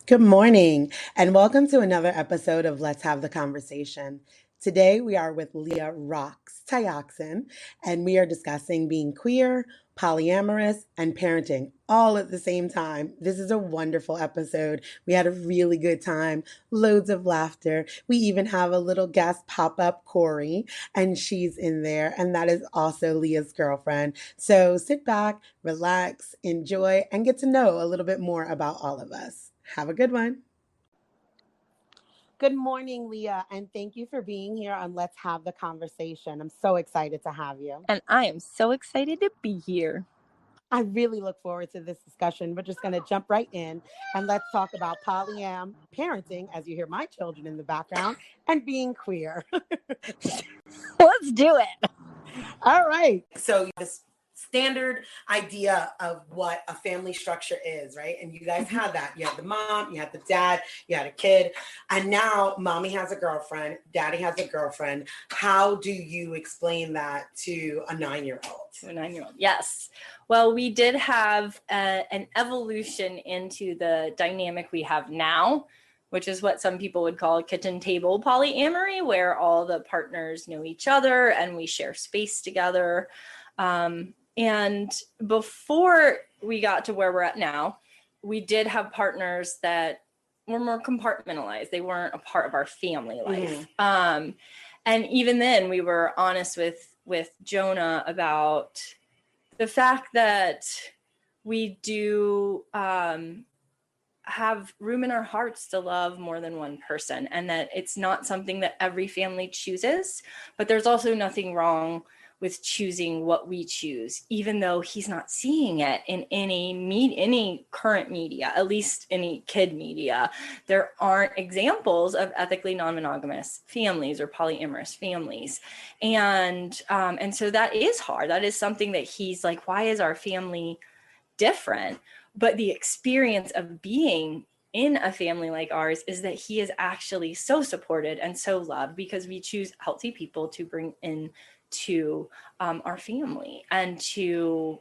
Good morning, and welcome to another episode of Let's Have the Conversation. Today, we are with Leah Rocks Tyoxin, and we are discussing being queer, polyamorous, and parenting all at the same time. This is a wonderful episode. We had a really good time, loads of laughter. We even have a little guest pop up, Corey, and she's in there, and that is also Leah's girlfriend. So sit back, relax, enjoy, and get to know a little bit more about all of us. Have a good one. Good morning, Leah, and thank you for being here on Let's Have the Conversation. I'm so excited to have you. And I am so excited to be here. I really look forward to this discussion. We're just going to jump right in and let's talk about polyam, parenting, as you hear my children in the background, and being queer. Let's do it. All right. So this standard idea of what a family structure is, right? And you guys had that. You had the mom, you had the dad, you had a kid, and now mommy has a girlfriend, daddy has a girlfriend. How do you explain that to a 9-year-old? To a 9-year-old, yes. Well, we did have an evolution into the dynamic we have now, which is what some people would call a kitchen table polyamory, where all the partners know each other and we share space together. And before we got to where we're at now, we did have partners that were more compartmentalized. They weren't a part of our family life. Mm-hmm. And even then we were honest with Jonah about the fact that we do have room in our hearts to love more than one person, and that it's not something that every family chooses, but there's also nothing wrong with choosing what we choose, even though he's not seeing it in any current media, at least any kid media. There aren't examples of ethically non-monogamous families or polyamorous families. And so that is hard. That is something that he's like, why is our family different? But the experience of being in a family like ours is that he is actually so supported and so loved, because we choose healthy people to bring in to our family and to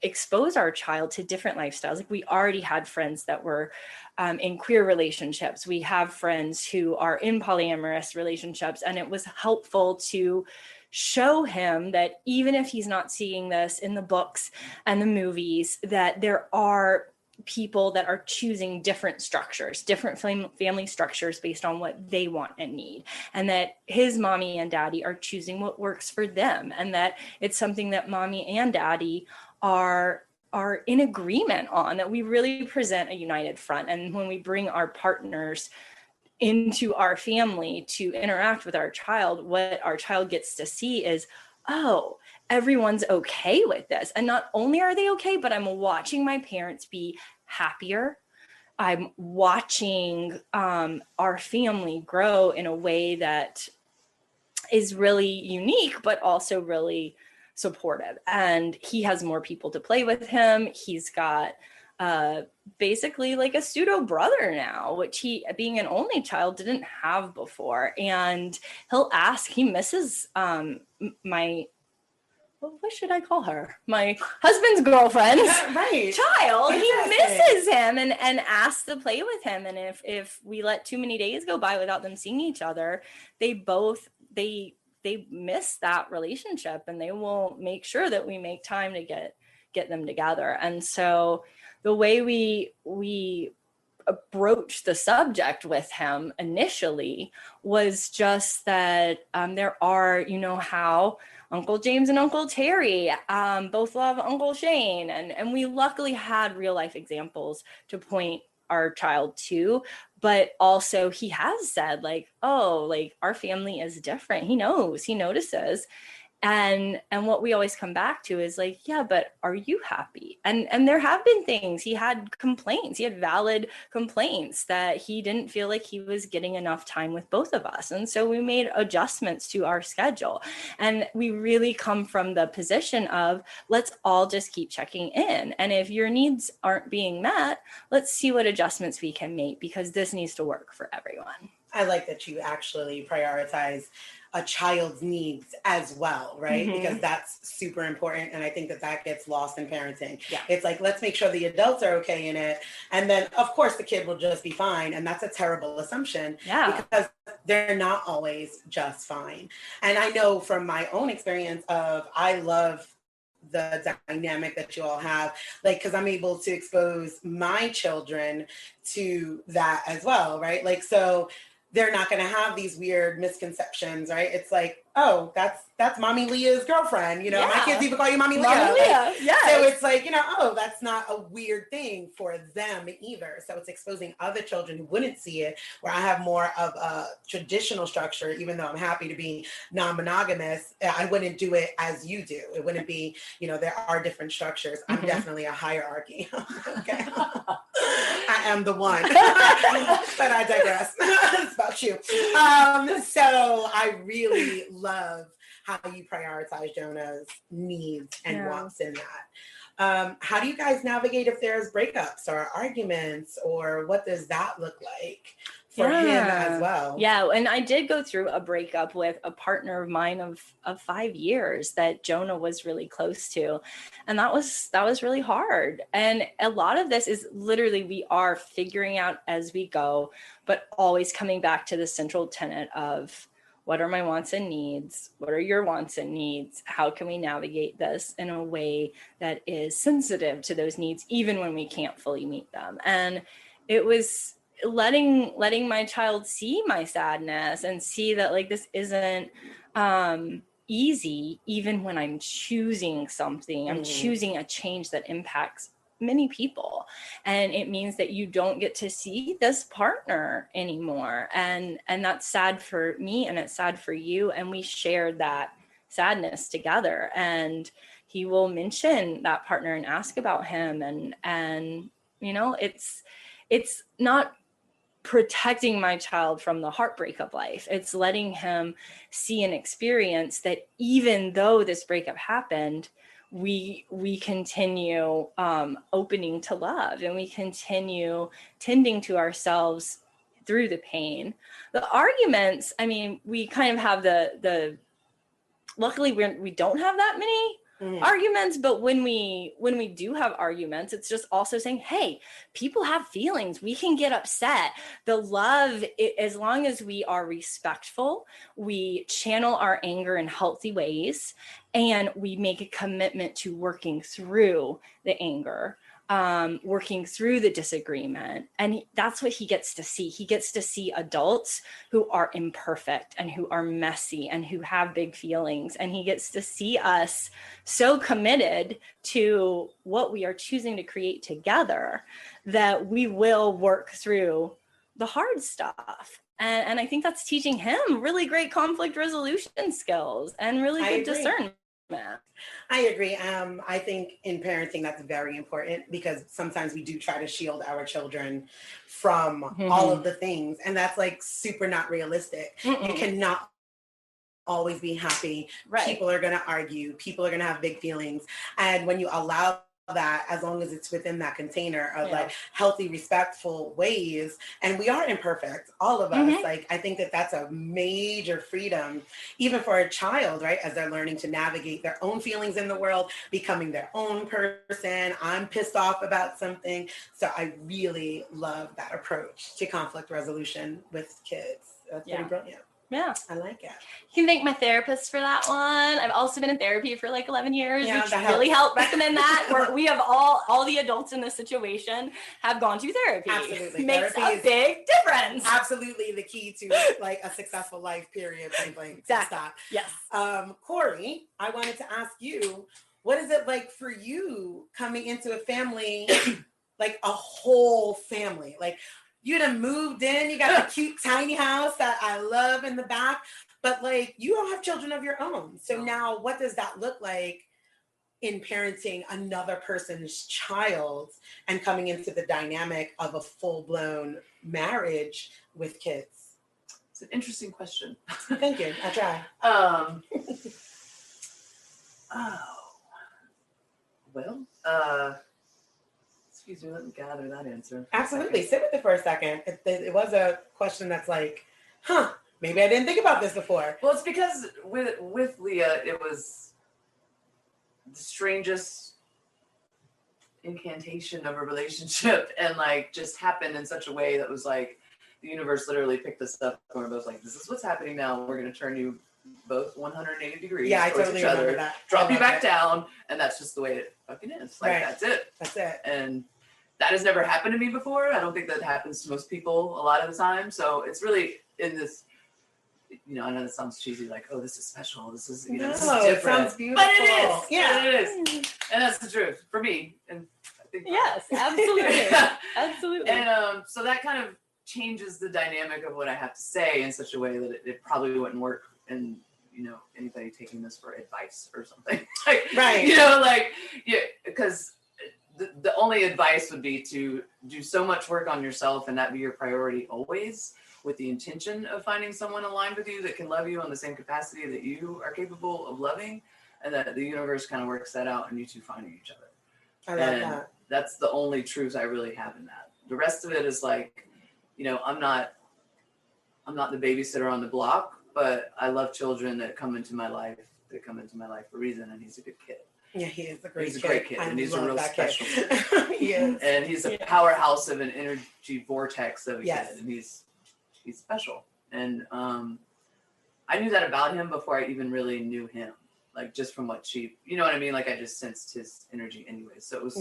expose our child to different lifestyles. Like, we already had friends that were in queer relationships. We have friends who are in polyamorous relationships, and it was helpful to show him that even if he's not seeing this in the books and the movies, that there are people that are choosing different structures, different family structures based on what they want and need, and that his mommy and daddy are choosing what works for them, and that it's something that mommy and daddy are in agreement on, that we really present a united front. And when we bring our partners into our family to interact with our child, what our child gets to see is, oh, everyone's okay with this. And not only are they okay, but I'm watching my parents be happier. I'm watching our family grow in a way that is really unique, but also really supportive. And he has more people to play with him. He's got basically like a pseudo brother now, which he, being an only child, didn't have before. And he'll ask, he misses what should I call her? My husband's girlfriend's child. He misses him and asks to play with him. And if we let too many days go by without them seeing each other, they miss that relationship, and they will make sure that we make time to get them together. And so the way we approached the subject with him initially was just that there are, how Uncle James and Uncle Terry both love Uncle Shane. And we luckily had real life examples to point our child to, but also he has said like, oh, like our family is different. He knows, he notices. And what we always come back to is like, yeah, but are you happy? And there have been things, he had complaints, he had valid complaints that he didn't feel like he was getting enough time with both of us. And so we made adjustments to our schedule. And we really come from the position of, let's all just keep checking in. And if your needs aren't being met, let's see what adjustments we can make, because this needs to work for everyone. I like that you actually prioritize a child's needs as well, right? Because that's super important. And I think that that gets lost in parenting. Yeah. It's like, let's make sure the adults are okay in it. And then, of course, the kid will just be fine. And that's a terrible assumption because they're not always just fine. And I know from my own experience of, I love the dynamic that you all have, like, because I'm able to expose my children to that as well, right? Like, so they're not going to have these weird misconceptions, right? It's like, oh, that's Mommy Leah's girlfriend. You know, my kids even call you Mommy Leah. Mommy Leah, like, yes. So it's like, you know, oh, that's not a weird thing for them either. So it's exposing other children who wouldn't see it, where I have more of a traditional structure, even though I'm happy to be non-monogamous, I wouldn't do it as you do. It wouldn't be, you know, there are different structures. I'm definitely a hierarchy. Okay. I am the one, but I digress. It's about you. So I really love how you prioritize Jonah's needs and wants in that. How do you guys navigate if there's breakups or arguments, or what does that look like for him as well? Yeah, and I did go through a breakup with a partner of mine of 5 years that Jonah was really close to. And that was really hard. And a lot of this is literally, we are figuring out as we go, but always coming back to the central tenet of, what are my wants and needs? What are your wants and needs? How can we navigate this in a way that is sensitive to those needs, even when we can't fully meet them? And it was letting my child see my sadness and see that, like, this isn't easy, even when I'm choosing something. I'm choosing a change that impacts many people, and it means that you don't get to see this partner anymore, and that's sad for me, and it's sad for you, and we shared that sadness together. And he will mention that partner and ask about him, and you know, it's not protecting my child from the heartbreak of life. It's letting him see and experience that even though this breakup happened, we continue opening to love, and we continue tending to ourselves through the pain. The arguments, I mean, we kind of have the luckily we don't have that many arguments, but when we do have arguments, it's just also saying, hey, people have feelings, we can get upset. The love, as long as we are respectful, we channel our anger in healthy ways, and we make a commitment to working through the anger, working through the disagreement. And that's what he gets to see. He gets to see adults who are imperfect and who are messy and who have big feelings. And he gets to see us so committed to what we are choosing to create together that we will work through the hard stuff. And I think that's teaching him really great conflict resolution skills and really good discernment. I agree. I think in parenting, that's very important, because sometimes we do try to shield our children from all of the things. And that's like super not realistic. You cannot always be happy. Right. People are going to argue. People are going to have big feelings. And when you allow that, as long as it's within that container of like healthy, respectful ways, and we are imperfect, all of us, like, I think that that's a major freedom, even for a child, right? As they're learning to navigate their own feelings in the world, becoming their own person. I'm pissed off about something. So I really love that approach to conflict resolution with kids. That's pretty brilliant. Yeah. I like it. You can thank my therapist for that one. I've also been in therapy for like 11 years, which really helps. helped. Recommend that. We have all the adults in this situation have gone to therapy. Absolutely. Makes a big difference. Absolutely the key to like a successful life, period. Exactly. Yes. Corey, I wanted to ask you, what is it like for you coming into a family, like a whole family? Like, you done moved in, you got the cute tiny house that I love in the back, but like, you don't have children of your own. So now what does that look like in parenting another person's child and coming into the dynamic of a full-blown marriage with kids? It's an interesting question. Thank you. I try. Excuse me, let me gather that answer. Absolutely. Sit with it for a second. It was a question that's like Maybe I didn't think about this before. Well, it's because with Leah, it was the strangest incantation of a relationship, and like just happened in such a way that was like the universe literally picked us up and we're both like, this is what's happening now. We're going to turn you both 180 degrees Yeah, I towards totally each other, remember that. drop you back down, and that's just the way it fucking is. Like, Right. that's it. That's it. And that has never happened to me before. I don't think that happens to most people a lot of the time. So it's really in this, you know, I know this sounds cheesy, like, oh, this is special. This is, you know, this is No, it different. sounds beautiful. But it is. Yeah. It is. And that's the truth for me. And I think Yes, absolutely. Absolutely. And so that kind of changes the dynamic of what I have to say in such a way that it probably wouldn't work in, you know, anybody taking this for advice or something. Like, Right. You know, like, yeah, because the only advice would be to do so much work on yourself and that be your priority always, with the intention of finding someone aligned with you that can love you on the same capacity that you are capable of loving, and that the universe kind of works that out and you two finding each other. I love And that. that's the only truth I really have in that. The rest of it is like, you know, I'm not the babysitter on the block, but I love children that come into my life for a reason, and he's a good kid. Yeah, he is a great kid. He's a great kid, and he's a real special kid. He is. And he's a powerhouse of an energy vortex of a Yes. kid, and he's special. And I knew that about him before I even really knew him, like just from what you know what I mean? Like I just sensed his energy anyway. So it was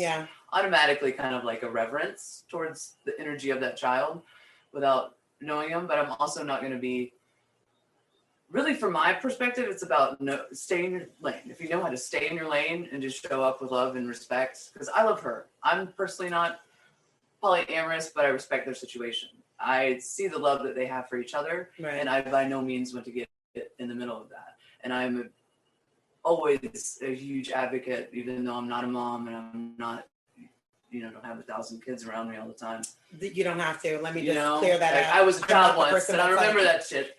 automatically kind of like a reverence towards the energy of that child without knowing him. But I'm also not going to be, really from my perspective, it's about stay in your lane. If you know how to stay in your lane and just show up with love and respect, because I love her. I'm personally not polyamorous, but I respect their situation. I see the love that they have for each other, Right. and I by no means want to get in the middle of that. And I'm always a huge advocate, even though I'm not a mom and I'm not, you know, don't have 1,000 kids around me all the time. You don't have to. Let me You just know, clear that like, up. I was a I'm child not the once, person and I that's remember like- that shit.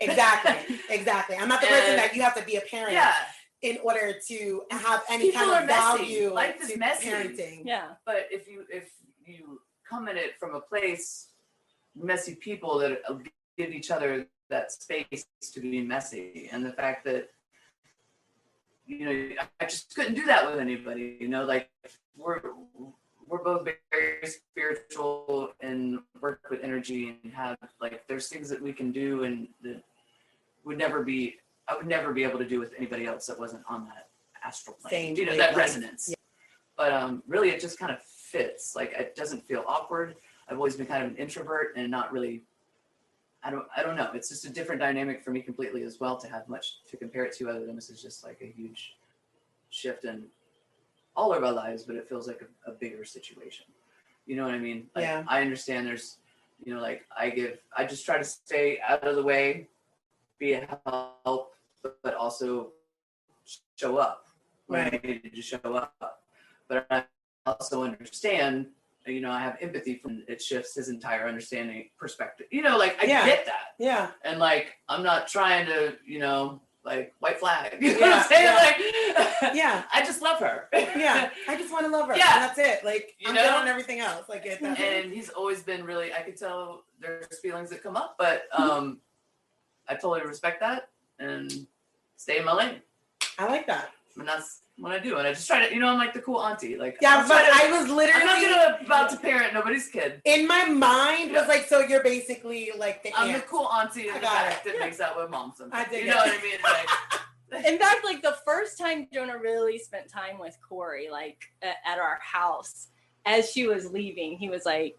Exactly. I'm not the person that you have to be a parent Yeah. in order to have any People kind are of messy. value Life is to messy. parenting. Yeah. But if you come at it from a place, messy people that give each other that space to be messy, and the fact that, you know, I just couldn't do that with anybody. You know, like we're both very spiritual and work with energy and have like there's things that we can do and that I would never be able to do with anybody else that wasn't on that astral plane. Same You know, that wavelength. resonance. Yeah. But really, it just kind of fits. Like it doesn't feel awkward. I've always been kind of an introvert and not really. I don't know. It's just a different dynamic for me completely as well to have much to compare it to, other than this is just like a huge shift in all of our lives, but it feels like a bigger situation. You know what I mean? Like, Yeah. I understand there's, you know, like I just try to stay out of the way, be a help, but also show up when I need to show up. But I also understand, you know, I have empathy from it shifts his entire understanding perspective. You know, like I get that. Yeah. And like, I'm not trying to, you know, like white flag. You know what I'm saying? Like, I just love her. I just want to love her. Yeah. And that's it. Like, I'm good on everything else. Like, and he's always been really, I could tell there's feelings that come up, but I totally respect that and stay in my lane. I like that. And that's what I do. And I just try to, you know, I'm like the cool auntie. Like, yeah, but I was literally I'm not about to parent nobody's kid. In my mind was like, so you're basically like the I'm aunt. the cool auntie in the back that makes out with mom sometimes. I dig you know what I mean? Like, in fact, like the first time Jonah really spent time with Corey, like at our house, as she was leaving, he was like,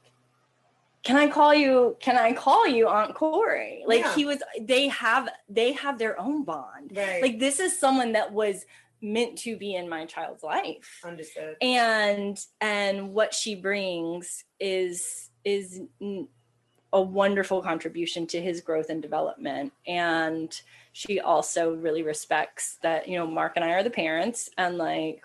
can I call you Aunt Corey? Like they have their own bond. Right. Like this is someone that was meant to be in my child's life. Understood. And what she brings is a wonderful contribution to his growth and development. And she also really respects that, you know, Mark and I are the parents, and like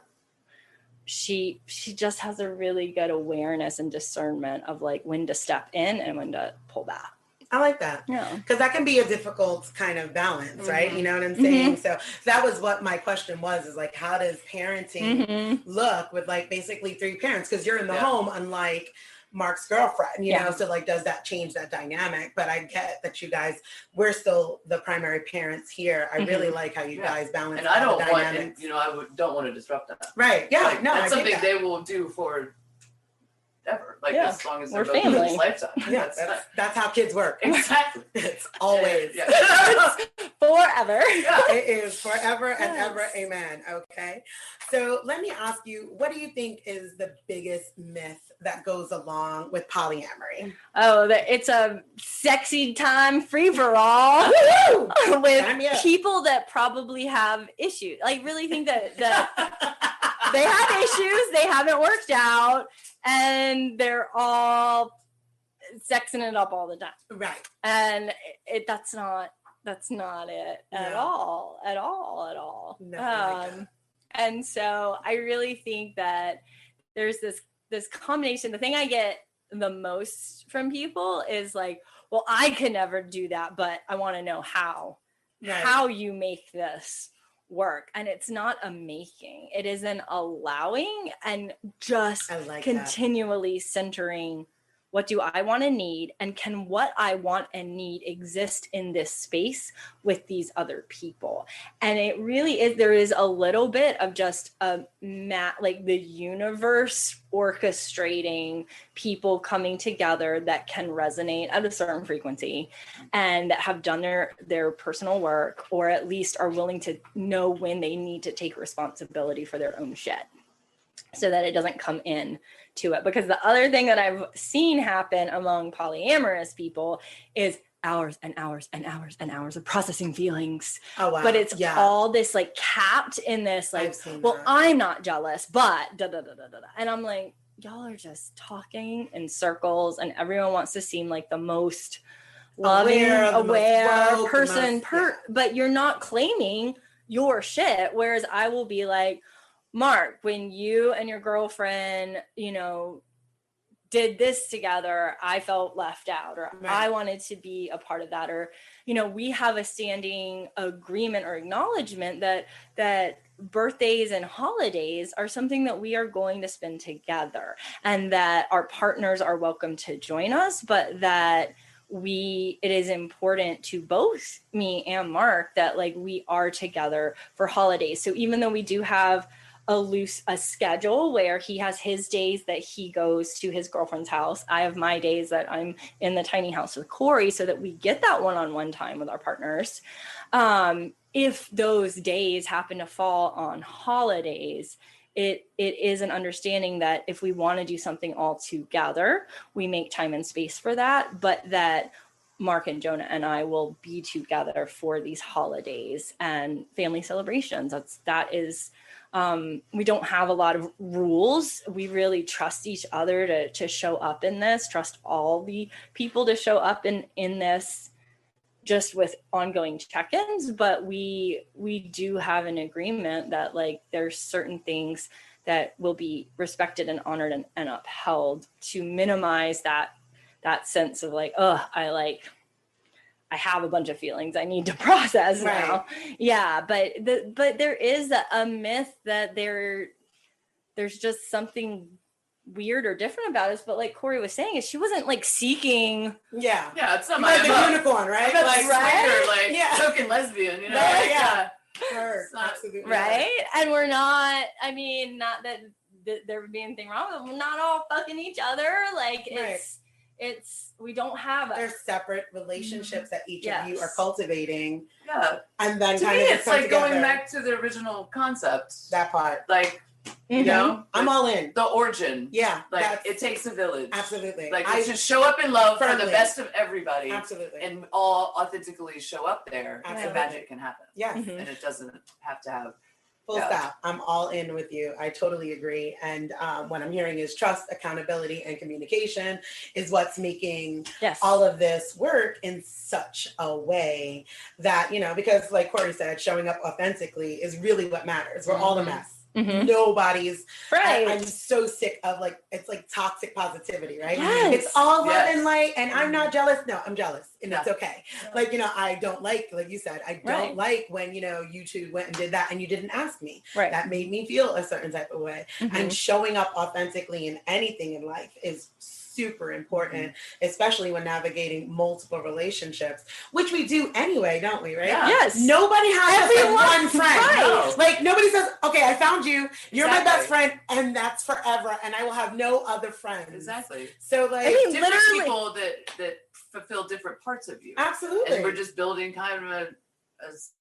she just has a really good awareness and discernment of like when to step in and when to pull back. I like that. Yeah. Because that can be a difficult kind of balance, right? You know what I'm saying? So that was what my question was, is like, how does parenting look with like basically 3 parents? Because you're in the home, unlike Mark's girlfriend, you know, so like, does that change that dynamic? But I get that you guys, we're still the primary parents here. I really like how you guys balance and I don't the dynamics. want, you know, I don't want to disrupt that. Right. Yeah. Like, no, that's I something that. they will do for ever. Like as long as they're both family. in this lifetime. Yeah, that's how kids work. Exactly. It's always forever. Yeah, it is forever and ever. Amen. Okay. So let me ask you, what do you think is the biggest myth that goes along with polyamory? Oh, that it's a sexy time free for all with people that probably have issues. Like really think that they have issues, they haven't worked out, and they're all sexing it up all the time. Right. And that's not it at all. And so I really think that there's this combination. The thing I get the most from people is like, well, I could never do that, but I want to know how you make this work. And it's not a making, it is an allowing and just continually centering, what do I want to need, and can what I want and need exist in this space with these other people? And it really is, there is a little bit of just like the universe orchestrating people coming together that can resonate at a certain frequency and that have done their personal work, or at least are willing to know when they need to take responsibility for their own shit, so that it doesn't come in to it. Because the other thing that I've seen happen among polyamorous people is hours and hours and hours and hours of processing feelings. Oh, wow. But it's all this like capped in this, like, well, I'm not jealous, but da da da da da. And I'm like, y'all are just talking in circles, and everyone wants to seem like the most loving, aware person, but you're not claiming your shit. Whereas I will be like, Mark, when you and your girlfriend, you know, did this together, I felt left out, or I wanted to be a part of that, or, you know, we have a standing agreement or acknowledgement that birthdays and holidays are something that we are going to spend together, and that our partners are welcome to join us, but that it is important to both me and Mark that like we are together for holidays. So even though we do have a schedule where he has his days that he goes to his girlfriend's house, I have my days that I'm in the tiny house with Corey, so that we get that one-on-one time with our partners. If those days happen to fall on holidays, it is an understanding that if we want to do something all together, we make time and space for that, but that Mark and Jonah and I will be together for these holidays and family celebrations. That is we don't have a lot of rules. We really trust each other to show up in this, trust all the people to show up in this, just with ongoing check-ins. But we do have an agreement that like there's certain things that will be respected and honored and upheld to minimize that sense of like, I have a bunch of feelings I need to process now. Yeah, but there is a myth that there's just something weird or different about us. But like Corey was saying, is she wasn't like seeking. Yeah, it's not like a unicorn, right? Like token lesbian, you know? Absolutely. Right, and we're not. I mean, not that there would be anything wrong with them. We're not all fucking each other. Like it's we don't have there's separate relationships that each of you are cultivating. Yeah. And then to me it's like going back to the original concept. That part. Like you know, I'm all in. The origin. Yeah. Like it takes a village. Absolutely. Like I just show up in love for the best of everybody. Absolutely. And all authentically show up there. Absolutely. And magic can happen. Yes. And it doesn't have to have full stop. I'm all in with you. I totally agree. And what I'm hearing is trust, accountability, and communication is what's making all of this work in such a way that, you know, because like Corey said, showing up authentically is really what matters. We're all a mess. Nobody's right. I'm so sick of like, it's like toxic positivity, right? It's all love and light, and I'm not jealous. No, I'm jealous, and it's okay. Like, you know, I don't like you said, I don't like when, you know, you two went and did that and you didn't ask me. Right. That made me feel a certain type of way. And showing up authentically in anything in life is super important, especially when navigating multiple relationships, which we do anyway, don't we? Right? Yeah. Yes. Nobody has just one friend. Right. No. Like nobody says, okay, I found you. You're my Exactly. best friend, and that's forever, and I will have no other friends. Exactly. So like, I mean, different literally people that fulfill different parts of you. absolutely. And we're just building kind of a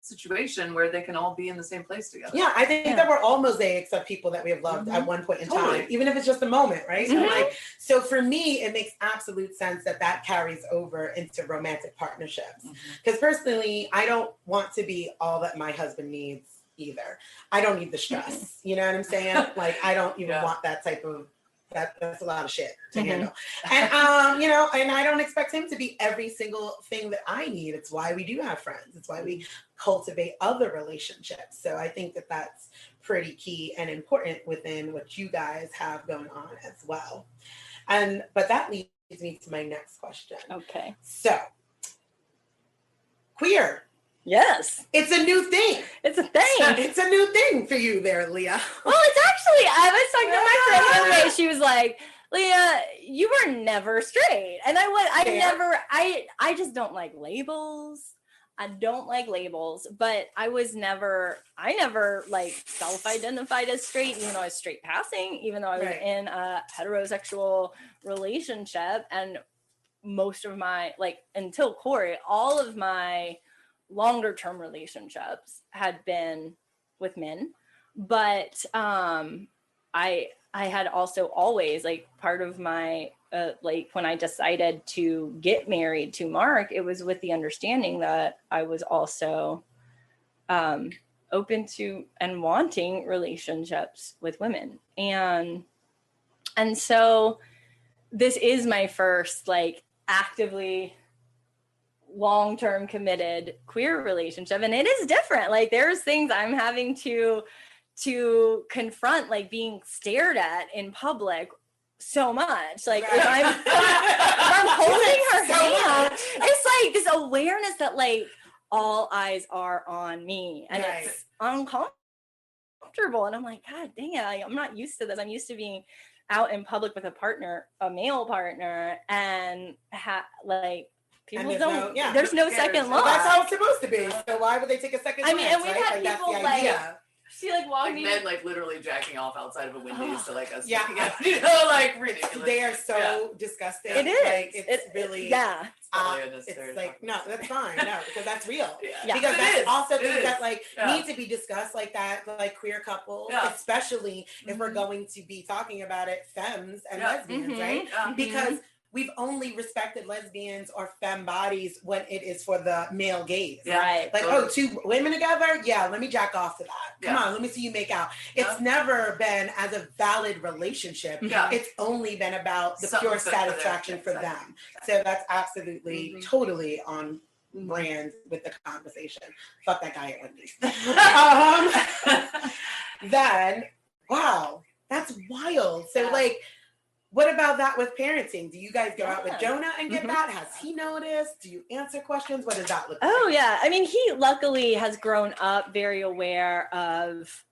situation where they can all be in the same place together. Yeah, I think that we're all mosaics of people that we have loved at one point in time, even if it's just a moment, right? Mhm. Like, so for me, it makes absolute sense that carries over into romantic partnerships. Because personally, I don't want to be all that my husband needs either. I don't need the stress. You know what I'm saying? Like, I don't even want that type of that's a lot of shit to handle. And you know, and I don't expect him to be every single thing that I need. It's why we do have friends. It's why we cultivate other relationships. So I think that that's pretty key and important within what you guys have going on as well. But that leads me to my next question. Okay. So queer. Yes. It's a new thing. It's a thing. It's a new thing for you there, Leah. Well, it's actually, I was talking to my friend the other day. She was like, Leah, you were never straight. And I just don't like labels. I don't like labels, but I never like self-identified as straight, even though I was straight passing, even though I was in a heterosexual relationship. And most of my, like, until Corey, all of my longer term relationships had been with men, but I had also always, like, part of my like when I decided to get married to Mark, it was with the understanding that I was also open to and wanting relationships with women, and so this is my first, like, actively long-term committed queer relationship, and it is different. Like, there's things I'm having to confront, like being stared at in public so much, like if I'm holding her hand, it's like this awareness that, like, all eyes are on me, and it's uncomfortable, and I'm like, God dang it, I'm not used to this. I'm used to being out in public with a male partner, and like, people don't. There's no second look. That's how it's supposed to be. So why would they take a second? I mean, and we've had people like she like walked me, men like literally jacking off outside of a Wendy's to like us. Yeah, you know, like ridiculous. They are so disgusting. It is. Like, it's really it's like, no, that's fine. No, because that's real. Because that's also things that like need to be discussed, like that, like queer couples, especially if we're going to be talking about it, femmes and lesbians, right? Because we've only respected lesbians or femme bodies when it is for the male gaze. Right. Like, oh, two women together? Yeah, let me jack off to that. Come on, let me see you make out. It's never been as a valid relationship. It's only been about the pure satisfaction for them. So that's absolutely, totally on brand with the conversation. Fuck that guy at Wendy's. Then, wow, that's wild. So like, what about that with parenting? Do you guys go out with Jonah and get that? Has he noticed? Do you answer questions? What does that look like? Oh, yeah. I mean, he luckily has grown up very aware of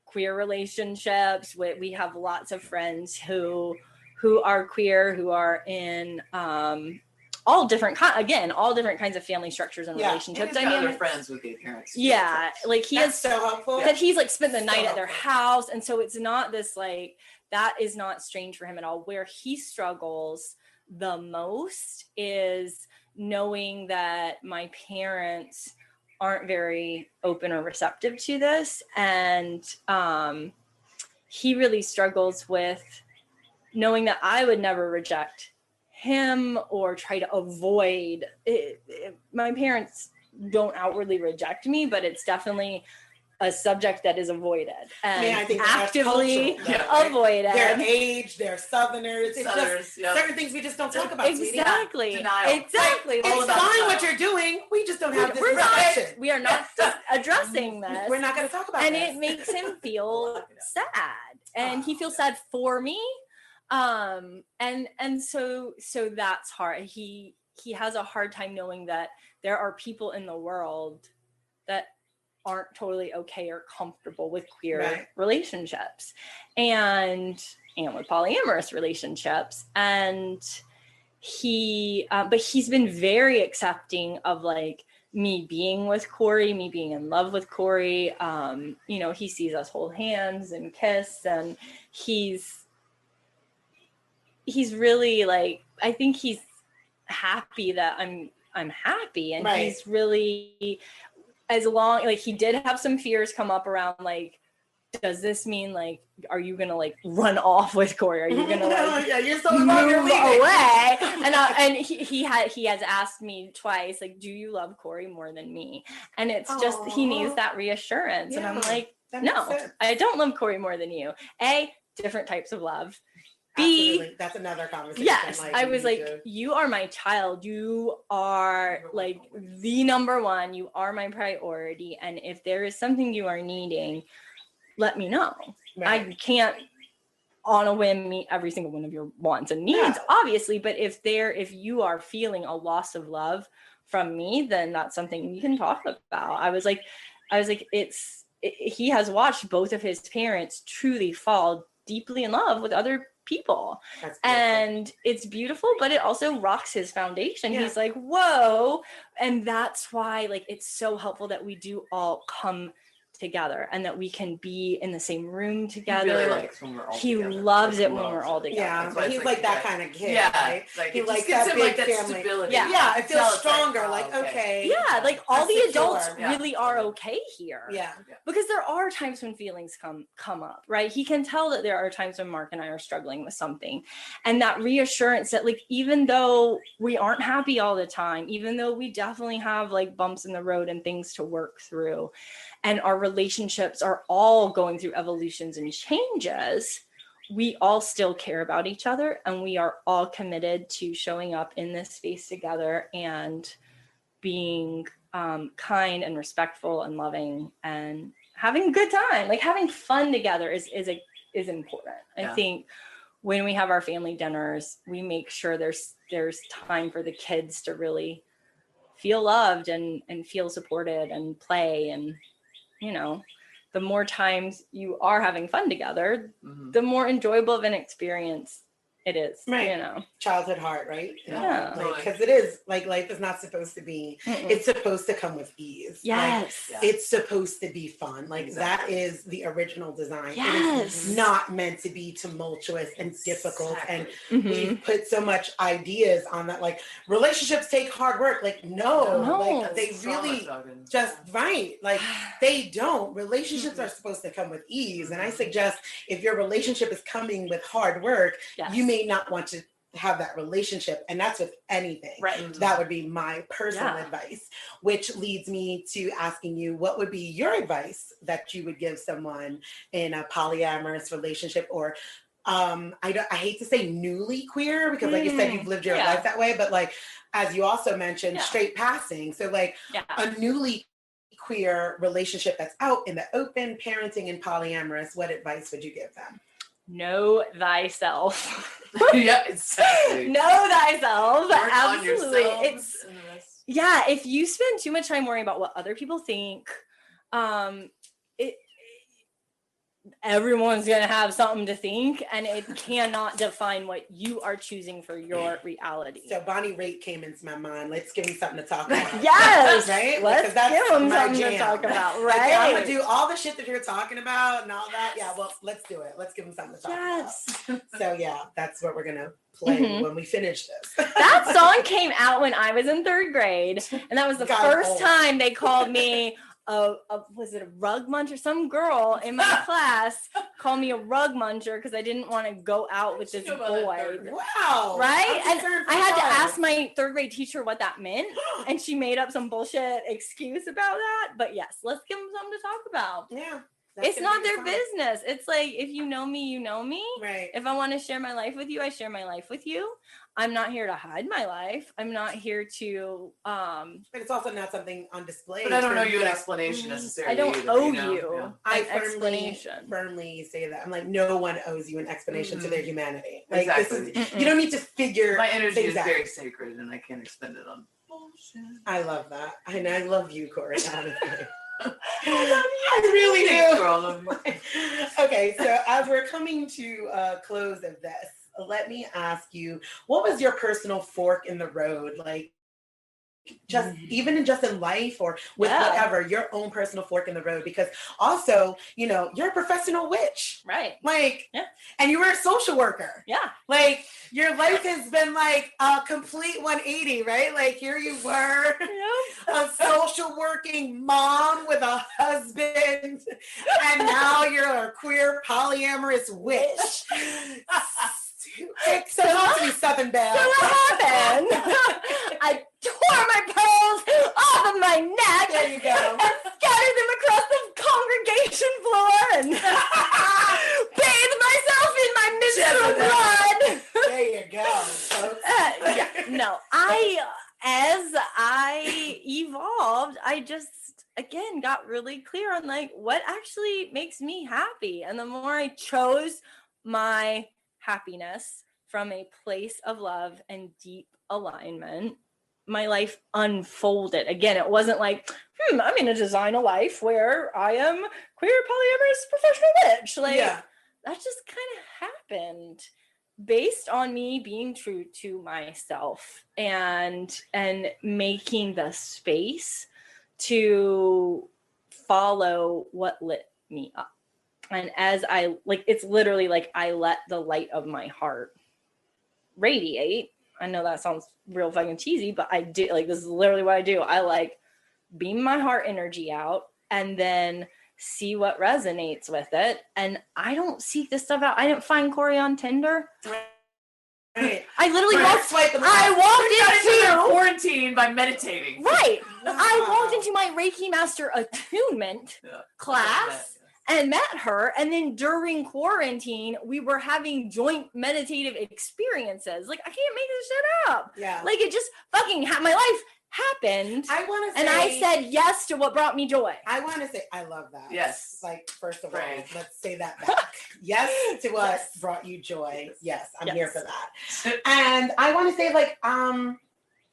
queer relationships. We have lots of friends who are queer, who are in all different kinds of family structures and relationships. And other friends with gay parents. Yeah, like he is so helpful. That he's like spent the night at their house, and so it's not this like. That is not strange for him at all. Where he struggles the most is knowing that my parents aren't very open or receptive to this. And he really struggles with knowing that I would never reject him or try to avoid it. My parents don't outwardly reject me, but it's definitely a subject that is avoided and I think actively avoided. Their age, they're Southerners. It's just certain things we just don't talk about. Exactly. Denial. Exactly. It's fine what you're doing. We just don't have this discussion. We are not addressing this. We're not going to talk about and this. And it makes him feel sad. And he feels sad for me. And so that's hard. He has a hard time knowing that there are people in the world that aren't totally okay or comfortable with queer relationships and with polyamorous relationships. And but he's been very accepting of like me being with Corey, me being in love with Corey. You know, he sees us hold hands and kiss, and he's really like, I think he's happy that I'm happy, and he's really, as long, like he did have some fears come up around like, does this mean like, are you gonna like run off with Corey? Are you gonna like you're so move away? And he has asked me twice, like, do you love Corey more than me? And it's just, he needs that reassurance. And I'm like, no, I don't love Corey more than you. Different types of love. Absolutely. That's another conversation. Yes, like, I was like, you are my child. You are like the number one. You are my priority. And if there is something you are needing, let me know. I can't on a whim meet every single one of your wants and needs, obviously. But if you are feeling a loss of love from me, then that's something we can talk about. I was like, he has watched both of his parents truly fall deeply in love with other people, and it's beautiful, but it also rocks his foundation. He's like, whoa. And that's why like it's so helpful that we do all come together and that we can be in the same room together. He really likes when we're all together. Loves it when we're all together. Yeah, but he's like that kind of kid, right? Like he likes that big like that family. Stability. Yeah, it feels stronger. Like, okay. Yeah, like all the adults really are okay here. Yeah. Because there are times when feelings come up, right? He can tell that there are times when Mark and I are struggling with something. And that reassurance that like, even though we aren't happy all the time, even though we definitely have like bumps in the road and things to work through, and our relationships are all going through evolutions and changes, we all still care about each other, and we are all committed to showing up in this space together and being kind and respectful and loving and having a good time. Like having fun together is important. I think when we have our family dinners, we make sure there's time for the kids to really feel loved and feel supported and play. And you know, the more times you are having fun together, the more enjoyable of an experience it is, you know. Childhood heart, right? Yeah. Because it is, like, life is not supposed to be, it's supposed to come with ease. Yes. Like, it's supposed to be fun. Like, that is the original design. Yes. It is not meant to be tumultuous and difficult. And we've put so much ideas on that. Like, relationships take hard work. Like, no. Like, they really just, like, they don't. Relationships are supposed to come with ease. And I suggest if your relationship is coming with hard work, you may not want to have that relationship, and that's with anything. Right. That would be my personal advice, which leads me to asking you, what would be your advice that you would give someone in a polyamorous relationship, or I hate to say newly queer, because like you said, you've lived your life that way, but like, as you also mentioned, straight passing. So like a newly queer relationship that's out in the open, parenting and polyamorous, what advice would you give them? Know thyself. Exactly. Know thyself. Work Absolutely. It's if you spend too much time worrying about what other people think, everyone's going to have something to think, and it cannot define what you are choosing for your reality. So Bonnie Raitt came into my mind. Let's give him something to talk about. Yes. Right? Let's give him something to talk about. Right. Like, I'm going to do all the shit that you're talking about and all that. Yeah, well, let's do it. Let's give him something to talk about. So yeah, that's what we're going to play when we finish this. That song came out when I was in 3rd grade, and that was the first time they called me was it a rug muncher? Some girl in my class called me a rug muncher because I didn't want to go out with this boy. Wow. Right? And I had to ask my 3rd grade teacher what that meant, and she made up some bullshit excuse about that. But yes, let's give them something to talk about. Yeah. It's not their business. It's like, if you know me, you know me. Right. If I want to share my life with you, I share my life with you. I'm not here to hide my life. I'm not here to but it's also not something on display. But I don't owe you an explanation necessarily. I don't owe you an explanation. Firmly say that. I'm like, no one owes you an explanation to their humanity. Like, exactly. This is, you don't need to figure. My energy is very sacred, and I can't expend it on bullshit. I love that. And I love you, Corey. I really Thanks do. for all of you. Okay, so as we're coming to a close of this, let me ask you, what was your personal fork in the road? Like, just even just in life or with whatever, your own personal fork in the road, because also, you know, you're a professional witch, right? Like, and you were a social worker, like your life has been like a complete 180, right? Like here you were, a social working mom with a husband, and now you're a queer polyamorous witch. So talk to me, Southern Belle. So what happened? I tore my pearls off of my neck. There you go. And scattered them across the congregation floor and bathed myself in my miserable blood. There you go. No, as I evolved, I just again got really clear on like what actually makes me happy, and the more I chose my happiness from a place of love and deep alignment, my life unfolded. Again, it wasn't like, I'm going to design a life where I am queer, polyamorous, professional witch. Like, that just kind of happened based on me being true to myself and making the space to follow what lit me up. And as I, like, it's literally like I let the light of my heart radiate. I know that sounds real fucking cheesy, but I do. Like, this is literally what I do. I like beam my heart energy out and then see what resonates with it. And I don't seek this stuff out. I didn't find Corey on Tinder. Right. I literally walked into quarantine by meditating. Right. I walked into my Reiki Master attunement class and met her. And then during quarantine, we were having joint meditative experiences. Like, I can't make this shit up. Yeah. Like, it just fucking my life happened. I want to say, and I said yes to what brought me joy. I want to say, I love that. Yes. Like, first of all, let's say that back. Yes to what brought you joy. Yes, I'm here for that. And I want to say, like,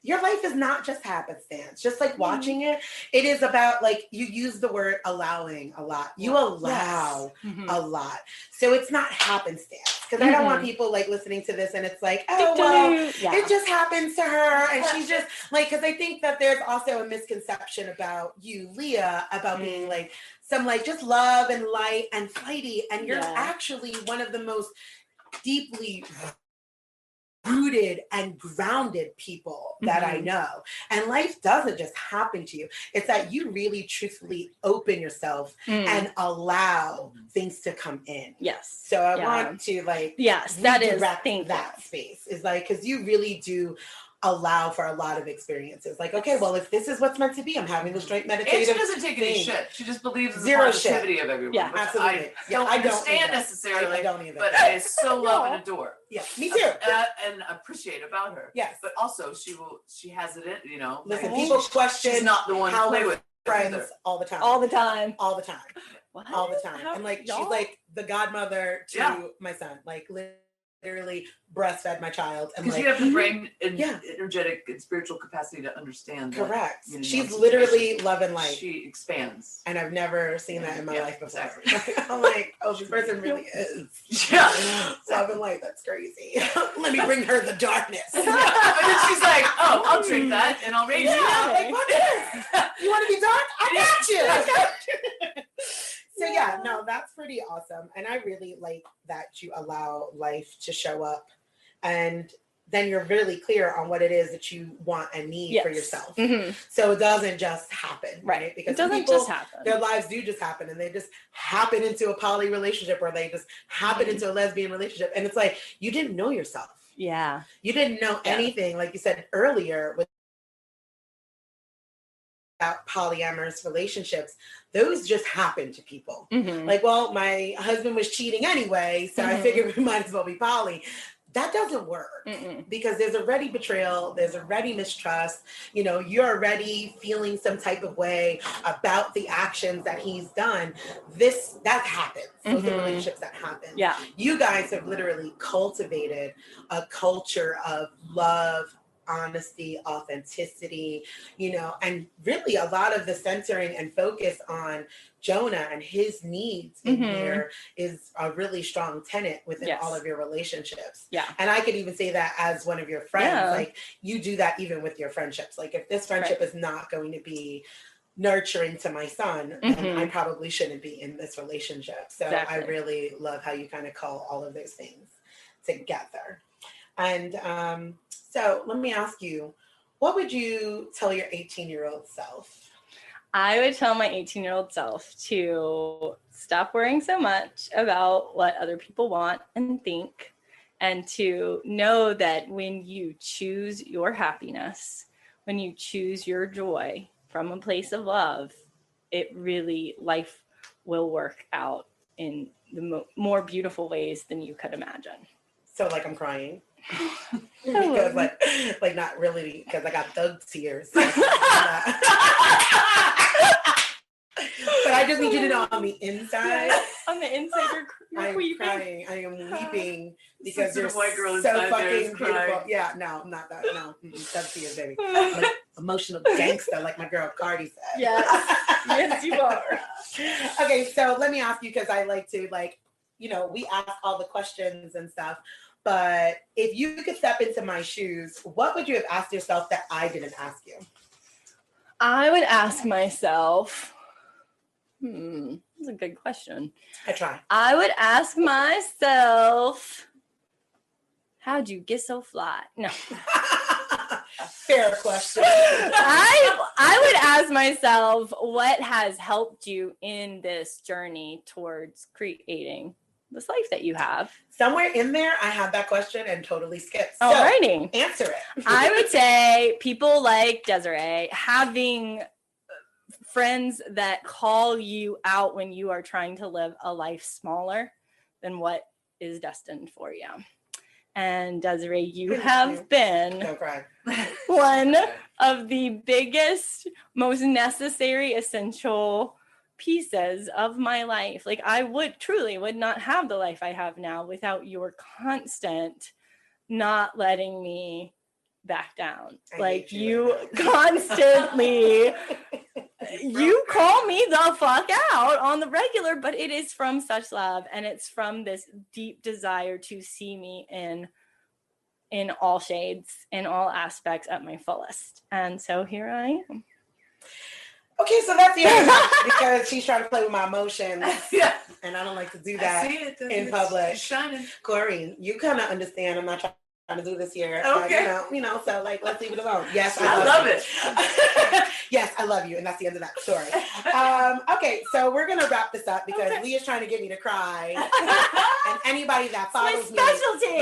your life is not just happenstance. Just like watching it is about, like, you use the word allowing a lot. You allow a lot. So it's not happenstance. Because I don't want people like listening to this and it's like, oh, well, it just happens to her. And she's just like, because I think that there's also a misconception about you, Leah, about being like some like just love and light and flighty. And you're actually one of the most deeply rooted and grounded people that I know. And life doesn't just happen to you. It's that you really truthfully open yourself and allow things to come in. Yes. So I want to like that is that space is like, because you really do allow for a lot of experiences. Like, okay, well, if this is what's meant to be, I'm having this straight meditative. And she doesn't take any shit. She just believes in the Zero positivity of everyone. Yeah, absolutely. I don't understand necessarily. I don't either. But I so love and adore. Yeah, me too. And appreciate about her. Yes. But also she has it in, you know. Listen, like, people question. She's not the one to play with. Friends all the time. All the time. All the time. What? All the time. And like she's like the godmother to my son. Like literally breastfed my child. Because you have the brain and energetic and spiritual capacity to understand. Correct. That, she's literally love and light. She expands. And I've never seen that in my life before. Exactly. I'm like, oh, this person really is. Love and light. That's crazy. Let me bring her the darkness. But then she's like, oh, I'll drink that and I'll raise you. Like, what is? You want to be dark? I got you. So yeah, no, that's pretty awesome. And I really like that you allow life to show up and then you're really clear on what it is that you want and need for yourself. So it doesn't just happen, right? Because it doesn't just happen. Their lives do just happen and they just happen into a poly relationship or they just happen into a lesbian relationship. And it's like, you didn't know yourself. Yeah. You didn't know anything, like you said earlier, with about polyamorous relationships, those just happen to people. Like, well, my husband was cheating anyway, so I figured we might as well be poly. That doesn't work because there's already betrayal, there's already mistrust, you know, you're already feeling some type of way about the actions that he's done. That happens. Those are relationships that happen. Yeah. You guys have literally cultivated a culture of love, honesty, authenticity, and really a lot of the centering and focus on Jonah and his needs in here is a really strong tenet within all of your relationships. Yeah. And I could even say that as one of your friends, like you do that even with your friendships. Like if this friendship is not going to be nurturing to my son, then I probably shouldn't be in this relationship. So I really love how you kind of call all of those things together. And so let me ask you, what would you tell your 18-year-old self? I would tell my 18-year-old self to stop worrying so much about what other people want and think, and to know that when you choose your happiness, when you choose your joy from a place of love, life will work out in the more beautiful ways than you could imagine. So like I'm crying. Because like not really, because I got thug tears. But I just need you to know on the inside. On the inside, you're weeping. Crying. I am weeping because you're white girl so fucking beautiful. Yeah, no, not that. No, thug tears, baby. Like emotional gangster, like my girl Cardi said. Yes, yes, you are. Okay, so let me ask you, because I like to we ask all the questions and stuff. But if you could step into my shoes, what would you have asked yourself that I didn't ask you? I would ask myself, that's a good question. I try. I would ask myself, how'd you get so fly? No. Fair question. I would ask myself, what has helped you in this journey towards creating this life that you have? Somewhere in there, I had that question and totally skipped. So, alrighty. Answer it. I would say people like Desiree, having friends that call you out when you are trying to live a life smaller than what is destined for you. And Desiree, you have been one of the biggest, most necessary, essential pieces of my life. Like I would not have the life I have now without your constant not letting me back down. Like you constantly you call me the fuck out on the regular, but it is from such love, and it's from this deep desire to see me in all shades, in all aspects at my fullest. And so here I am. Okay, so that's the answer, because she's trying to play with my emotions. Yeah. And I don't like to do that in public. Shining. Corrine, you kind of understand. I'm not trying to do this here. Okay. So like, let's leave it alone. Yes, I love it. Yes, I love you. And that's the end of that story. Okay, so we're going to wrap this up because Leah's trying to get me to cry. And anybody that follows me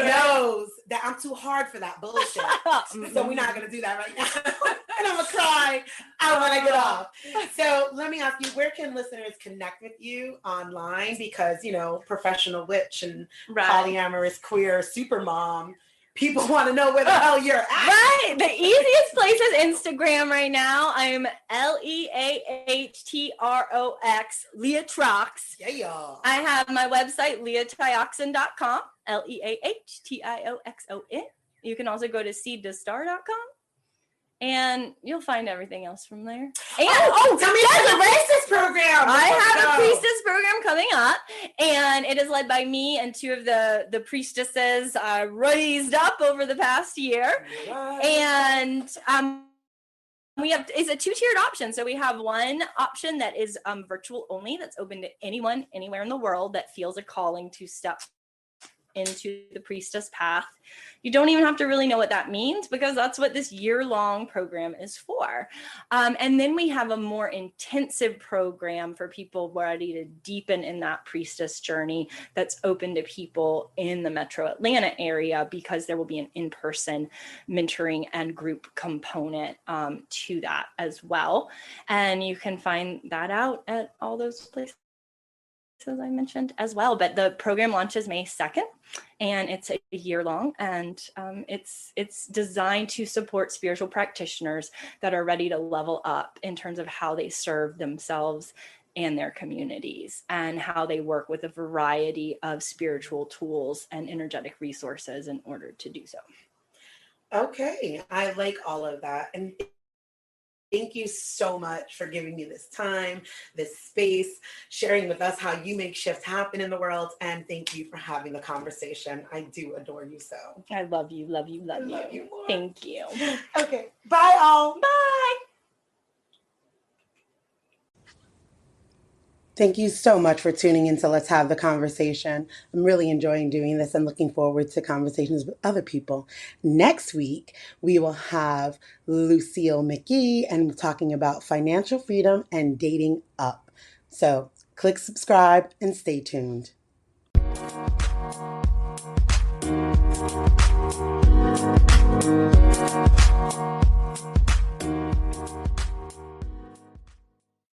knows that I'm too hard for that bullshit. So we're not going to do that right now. And I'm going to cry out when I get off. So let me ask you, where can listeners connect with you online? Because, professional witch and polyamorous queer super mom, people want to know where the hell you're at. Right. The easiest place is Instagram right now. I'm LeahTrox, Leah Trox. Yeah, y'all. I have my website, leahtioxin.com, LeahTioxon. You can also go to seedtostar.com. And you'll find everything else from there. And tell me about the priestess program. I have a priestess program coming up, and it is led by me and two of the priestesses raised up over the past year. What? And it's a two-tiered option. So we have one option that is virtual only, that's open to anyone, anywhere in the world that feels a calling to step into the priestess path. You don't even have to really know what that means, because that's what this year-long program is for. And then we have a more intensive program for people ready to deepen in that priestess journey that's open to people in the metro Atlanta area, because there will be an in-person mentoring and group component to that as well. And you can find that out at all those places as I mentioned as well. But the program launches May 2nd, and it's a year long, and it's designed to support spiritual practitioners that are ready to level up in terms of how they serve themselves and their communities, and how they work with a variety of spiritual tools and energetic resources in order to do so. Okay, I like all of that. And thank you so much for giving me this time, this space, sharing with us how you make shifts happen in the world. And thank you for having the conversation. I do adore you so. I love you, love you, love you. Love you more. Thank you. Okay, bye all. Bye. Thank you so much for tuning in to Let's Have the Conversation. I'm really enjoying doing this and looking forward to conversations with other people. Next week, we will have Lucille McGee and we're talking about financial freedom and dating up. So click subscribe and stay tuned.